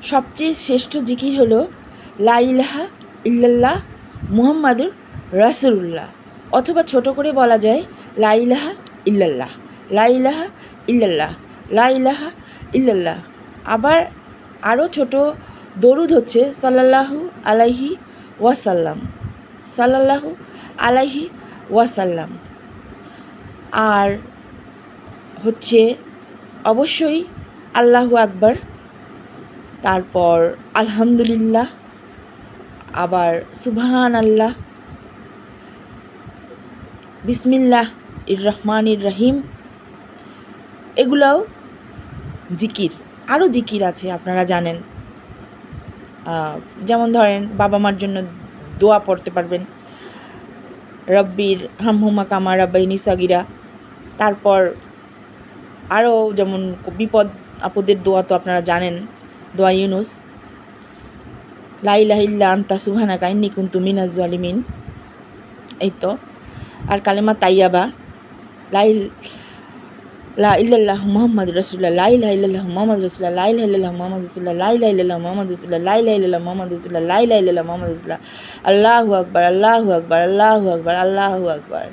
সবচেয়ে শ্রেষ্ঠ জিকির হলো লা ইলাহা ইল্লাল্লাহ মুহাম্মাদুর রাসূলুল্লাহ, অথবা ছোট করে বলা যায় লা ইলাহা ইল্লাল্লাহ, লা ইলাহা ইল্লাল্লাহ, লা ইলাহা ইল্লাল্লাহ। আবার আরও ছোট দরুদ হচ্ছে সাল্লাল্লাহু আলাইহি ওয়াসাল্লাম, সাল্লাল্লাহু আলাইহি ওয়াসাল্লাম। আর হচ্ছে অবশ্যই আল্লাহু আকবার, তারপর আলহামদুলিল্লাহ, আবার সুবহান আল্লাহ, বিসমিল্লাহ ইর রহমানির রহিম, এগুলাও জিকির। আরও জিকির আছে আপনারা জানেন, যেমন ধরেন বাবা মার জন্য দোয়া পড়তে পারবেন, রব্বির হামহুমা কামা রাব্বাইনি সাগিরা। তারপর আরও যেমন বিপদ আপদের দোয়া তো আপনারা জানেন, দোয়া ইউনুস, লা ইলাহা ইল্লা আনতা সুবহানাকা ইন্নী কুনতু মিনাজ জালিমিন, এই তো। আর কালেমা তাইয়াবা, লা ইল্লাল্লাহ মুহাম্মাদুর রাসূলুল্লাহ, লা ইলাহা ইল্লাল্লাহ মুহাম্মাদুর রাসূলুল্লাহ, লা ইলাহা ইল্লাল্লাহ মুহাম্মাদুর রাসূলুল্লাহ, লা ইলাহা ইল্লাল্লাহ মুহাম্মাদুর রাসূলুল্লাহ, লা ইলাহা ইল্লাল্লাহ মুহাম্মাদুর রাসূলুল্লাহ, লা ইলাহা ইল্লাল্লাহ মুহাম্মাদুর রাসূলুল্লাহ, আল্লাহু আকবার, আল্লাহু আকবার, আল্লাহু আকবার, আল্লাহু আকবার।